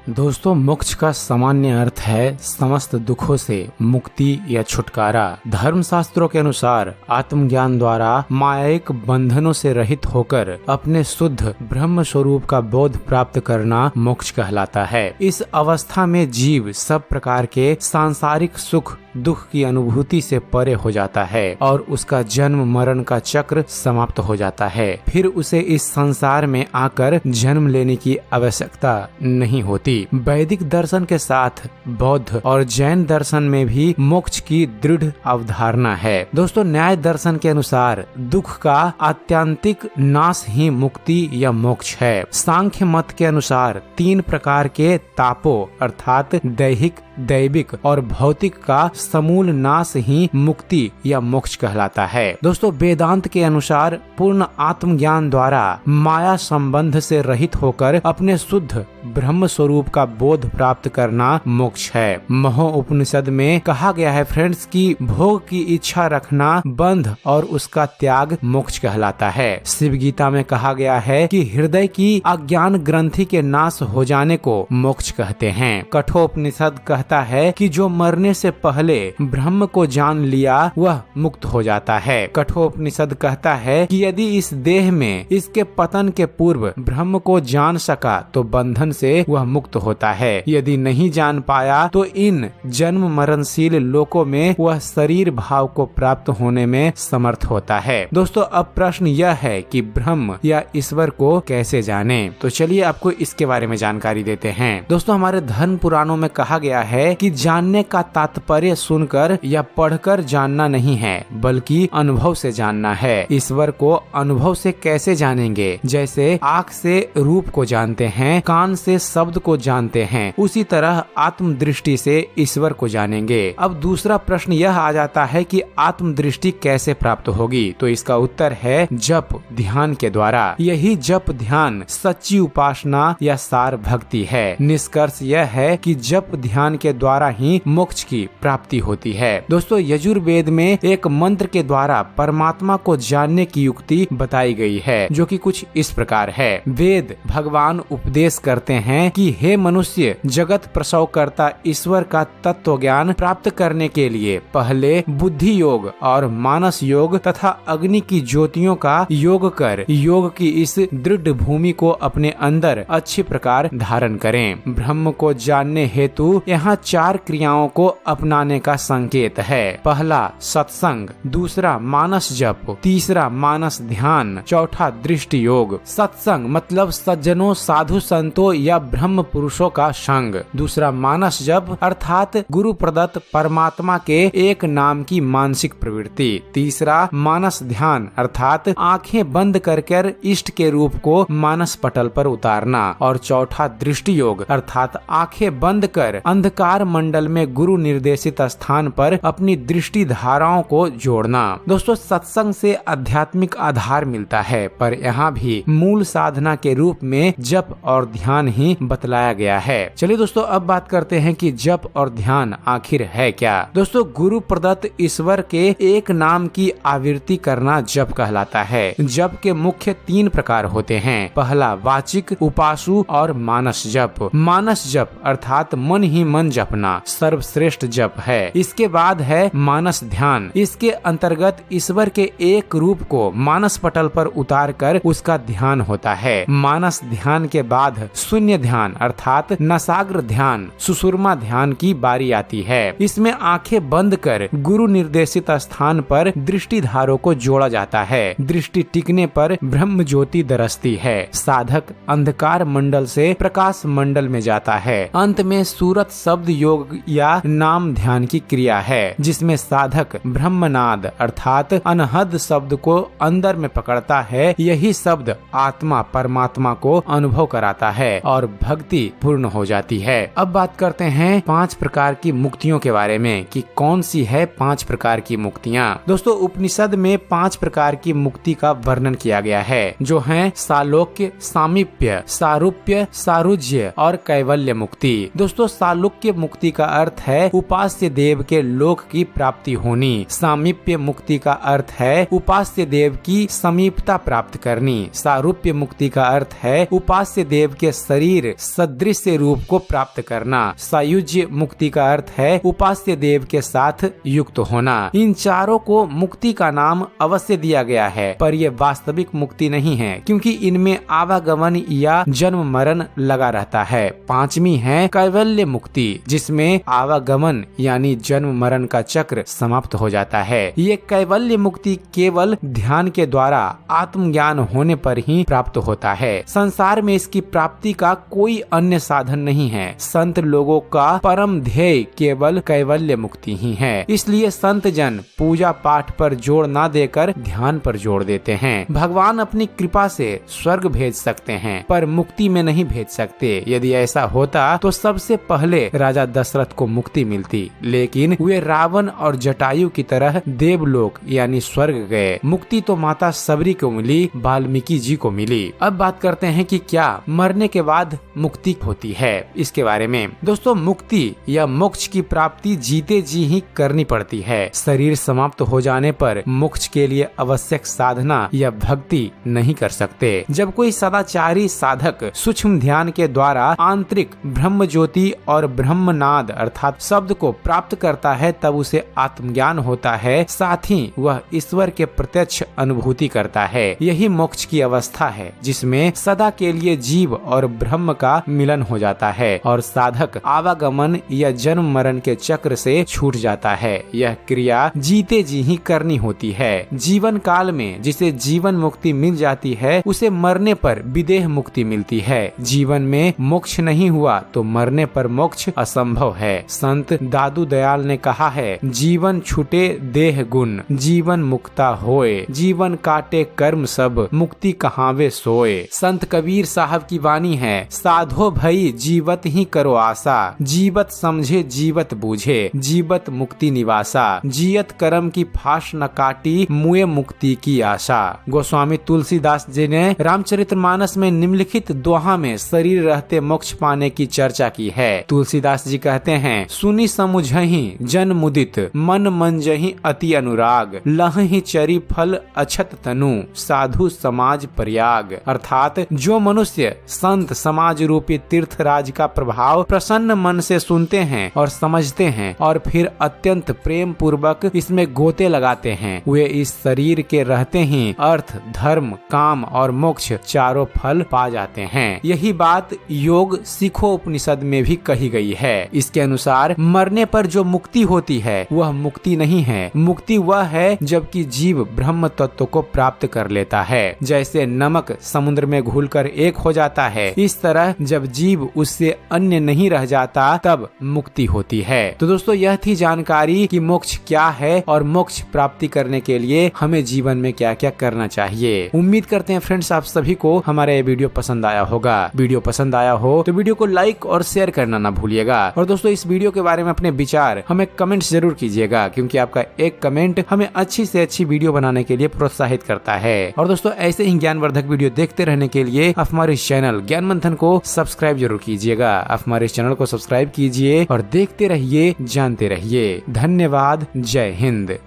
दोस्तों, मोक्ष का सामान्य अर्थ है समस्त दुखों से मुक्ति या छुटकारा। धर्म शास्त्रों के अनुसार आत्मज्ञान द्वारा मायाइक बंधनों से रहित होकर अपने शुद्ध ब्रह्म स्वरूप का बोध प्राप्त करना मोक्ष कहलाता है। इस अवस्था में जीव सब प्रकार के सांसारिक सुख दुख की अनुभूति से परे हो जाता है और उसका जन्म मरण का चक्र समाप्त हो जाता है। फिर उसे इस संसार में आकर जन्म लेने की आवश्यकता नहीं होती। वैदिक दर्शन के साथ बौद्ध और जैन दर्शन में भी मोक्ष की दृढ़ अवधारणा है। दोस्तों, न्याय दर्शन के अनुसार दुख का आत्यंतिक नाश ही मुक्ति या मोक्ष है। सांख्य मत के अनुसार 3 प्रकार के तापों अर्थात दैहिक, दैविक और भौतिक का समूल नाश ही मुक्ति या मोक्ष कहलाता है। दोस्तों, वेदांत के अनुसार पूर्ण आत्मज्ञान द्वारा माया संबंध से रहित होकर अपने शुद्ध ब्रह्म स्वरूप का बोध प्राप्त करना मोक्ष है। महो उपनिषद में कहा गया है फ्रेंड्स कि भोग की इच्छा रखना बंध और उसका त्याग मोक्ष कहलाता है। शिव गीता में कहा गया है कि हृदय की अज्ञान ग्रंथि के नाश हो जाने को मोक्ष कहते हैं। कठोपनिषद कहता है कि जो मरने से पहले ब्रह्म को जान लिया वह मुक्त हो जाता है। कठोपनिषद कहता है कि यदि इस देह में इसके पतन के पूर्व ब्रह्म को जान सका तो बंधन से वह मुक्त होता है। यदि नहीं जान पाया तो इन जन्म मरणशील लोकों में वह शरीर भाव को प्राप्त होने में समर्थ होता है। दोस्तों, अब प्रश्न यह है कि ब्रह्म या ईश्वर को कैसे जाने, तो चलिए आपको इसके बारे में जानकारी देते हैं। दोस्तों, हमारे धर्म पुराणों में कहा गया है कि जानने का तात्पर्य सुनकर या पढ़कर जानना नहीं है बल्कि अनुभव से जानना है। ईश्वर को अनुभव से कैसे जानेंगे? जैसे आँख से रूप को जानते हैं, कान से शब्द को जानते हैं, उसी तरह आत्म दृष्टि से ईश्वर को जानेंगे। अब दूसरा प्रश्न यह आ जाता है कि आत्म दृष्टि कैसे प्राप्त होगी? तो इसका उत्तर है जप ध्यान के द्वारा। यही जप ध्यान सच्ची उपासना या सार भक्ति है। निष्कर्ष यह है कि जप ध्यान के द्वारा ही मोक्ष की प्राप्ति होती है। दोस्तों, यजुर्वेद में एक मंत्र के द्वारा परमात्मा को जानने की युक्ति बताई गई है जो कि कुछ इस प्रकार है। वेद भगवान उपदेश करते हैं कि हे मनुष्य, जगत प्रसव करता ईश्वर का तत्व ज्ञान प्राप्त करने के लिए पहले बुद्धि योग और मानस योग तथा अग्नि की ज्योतियों का योग कर योग की इस दृढ़ भूमि को अपने अंदर अच्छी प्रकार धारण करें। ब्रह्म को जानने हेतु यहाँ 4 क्रियाओं को अपनाने का संकेत है। पहला सत्संग, दूसरा मानस जप, तीसरा मानस ध्यान, चौथा दृष्टि योग। सत्संग मतलब सज्जनों साधु संतों या ब्रह्म पुरुषों का संग। दूसरा मानस जप अर्थात गुरु प्रदत्त परमात्मा के एक नाम की मानसिक प्रवृत्ति। तीसरा मानस ध्यान अर्थात आंखें बंद कर इष्ट के रूप को मानस पटल पर उतारना। और चौथा दृष्टि योग अर्थात आंखें बंद कर अंधकार मंडल में गुरु निर्देशित स्थान पर अपनी दृष्टि धाराओं को जोड़ना। दोस्तों, सत्संग से आध्यात्मिक आधार मिलता है पर यहाँ भी मूल साधना के रूप में जप और ध्यान ही बतलाया गया है। चलिए दोस्तों, अब बात करते हैं कि जप और ध्यान आखिर है क्या। दोस्तों, गुरु प्रदत्त ईश्वर के एक नाम की आवृत्ति करना जप कहलाता है। जप के मुख्य 3 प्रकार होते हैं। पहला वाचिक, उपासु और मानस जप। मानस जप अर्थात मन ही मन जपना सर्वश्रेष्ठ जप है। इसके बाद है मानस ध्यान। इसके अंतर्गत ईश्वर के एक रूप को मानस पटल पर उतार कर उसका ध्यान होता है। मानस ध्यान के बाद शून्य ध्यान अर्थात नसाग्र ध्यान सुषुम्ना ध्यान की बारी आती है। इसमें आंखें बंद कर गुरु निर्देशित स्थान पर दृष्टि धारों को जोड़ा जाता है। दृष्टि टिकने पर ब्रह्म ज्योति दरसती है। साधक अंधकार मंडल से प्रकाश मंडल में जाता है। अंत में सूरत शब्द योग या नाम ध्यान की क्रिया है जिसमें साधक ब्रह्मनाद अर्थात अनहद शब्द को अंदर में पकड़ता है। यही शब्द आत्मा परमात्मा को अनुभव कराता है और भक्ति पूर्ण हो जाती है। अब बात करते हैं 5 प्रकार की मुक्तियों के बारे में कि कौन सी है 5 प्रकार की मुक्तियाँ। दोस्तों, उपनिषद में 5 प्रकार की मुक्ति का वर्णन किया गया है जो है सालोक्य, सामीप्य, सारूप्य, सारुज्य और कैवल्य मुक्ति। दोस्तों, सालोक्य सारूप्य मुक्ति का अर्थ है उपास्य देव के लोक की प्राप्ति होनी। सामीप्य मुक्ति का अर्थ है उपास्य देव की समीपता प्राप्त करनी। सारूप्य मुक्ति का अर्थ है उपास्य देव के शरीर सदृश रूप को प्राप्त करना। सायुज्य मुक्ति का अर्थ है उपास्य देव के साथ युक्त होना। इन चारों को मुक्ति का नाम अवश्य दिया गया है, पर यह वास्तविक मुक्ति नहीं है, क्योंकि इनमें आवागमन या जन्म मरण लगा रहता है। पांचवी है कैवल्य मुक्ति, जिसमें आवागमन यानी जन्म मरण का चक्र समाप्त हो जाता है। ये कैवल्य मुक्ति केवल ध्यान के द्वारा आत्मज्ञान होने पर ही प्राप्त होता है। संसार में इसकी प्राप्ति का कोई अन्य साधन नहीं है। संत लोगों का परम ध्येय केवल कैवल्य मुक्ति ही है। इसलिए संत जन पूजा पाठ पर जोर न देकर ध्यान पर जोर देते हैं। भगवान अपनी कृपा से स्वर्ग भेज सकते हैं, पर मुक्ति में नहीं भेज सकते। यदि ऐसा होता तो सबसे पहले राजा दशरथ को मुक्ति मिलती, लेकिन वे रावण और जटायु की तरह देवलोक यानी स्वर्ग गए। मुक्ति तो माता सबरी को मिली, वाल्मीकि जी को मिली। अब बात करते हैं कि क्या मरने के बाद मुक्ति होती है। इसके बारे में दोस्तों, मुक्ति या मोक्ष की प्राप्ति जीते जी ही करनी पड़ती है। शरीर समाप्त हो जाने पर मोक्ष के लिए आवश्यक साधना या भक्ति नहीं कर सकते। जब कोई सदाचारी साधक सूक्ष्म ध्यान के द्वारा आंतरिक ब्रह्म ज्योति और ब्रह्मनाद अर्थात शब्द को प्राप्त करता है, तब उसे आत्मज्ञान होता है। साथ ही वह ईश्वर के प्रत्यक्ष अनुभूति करता है। यही मोक्ष की अवस्था है, जिसमें सदा के लिए जीव और ब्रह्म का मिलन हो जाता है और साधक आवागमन या जन्म मरण के चक्र से छूट जाता है। यह क्रिया जीते जी ही करनी होती है। जीवन काल में जिसे जीवन मुक्ति मिल जाती है, उसे मरने पर विदेह मुक्ति मिलती है। जीवन में मोक्ष नहीं हुआ तो मरने पर मोक्ष असंभव है। संत दादू दयाल ने कहा है, जीवन छूटे देह गुण, जीवन मुक्ता होए, जीवन काटे कर्म सब, मुक्ति कहावे सोए। संत कबीर साहब की वाणी है, साधो भई जीवत ही करो आशा, जीवत समझे जीवत बूझे, जीवत मुक्ति निवासा, जियत कर्म की फांस न काटी, मुए मुक्ति की आशा। गोस्वामी तुलसीदास जी ने रामचरितमानस में निम्नलिखित दोहा में शरीर रहते मोक्ष पाने की चर्चा की है। तुलसीदास जी कहते हैं, सुनी समुझहि जन मुदित, मन मंजहि अति अनुराग, लहहि चरी फल अछत तनु, साधु समाज प्रयाग। अर्थात जो मनुष्य संत समाज रूपी तीर्थराज का प्रभाव प्रसन्न मन से सुनते हैं और समझते हैं और फिर अत्यंत प्रेम पूर्वक इसमें गोते लगाते हैं, वे इस शरीर के रहते ही अर्थ, धर्म, काम और मोक्ष चारों फल पा जाते हैं। यही बात योग सिखो उपनिषद में भी कही गई है। इसके अनुसार मरने पर जो मुक्ति होती है वह मुक्ति नहीं है। मुक्ति वह है जबकि जीव ब्रह्म तत्व को प्राप्त कर लेता है। जैसे नमक समुद्र में घुलकर एक हो जाता है, इस तरह जब जीव उससे अन्य नहीं रह जाता तब मुक्ति होती है। तो दोस्तों, यह थी जानकारी कि मोक्ष क्या है और मोक्ष प्राप्ति करने के लिए हमें जीवन में क्या क्या करना चाहिए। उम्मीद करते हैं फ्रेंड्स आप सभी को हमारा ये वीडियो पसंद आया होगा। वीडियो पसंद आया हो तो वीडियो को लाइक और शेयर करना ना भूलिएगा। और दोस्तों, इस वीडियो के बारे में अपने विचार हमें कमेंट्स जरूर कीजिएगा, क्योंकि आपका एक कमेंट हमें अच्छी से अच्छी वीडियो बनाने के लिए प्रोत्साहित करता है। और दोस्तों, ऐसे ही ज्ञानवर्धक वीडियो देखते रहने के लिए आप हमारे चैनल ज्ञान मंथन को सब्सक्राइब जरूर कीजिएगा। आप हमारे चैनल को सब्सक्राइब कीजिए और देखते रहिए, जानते रहिए। धन्यवाद। जय हिंद।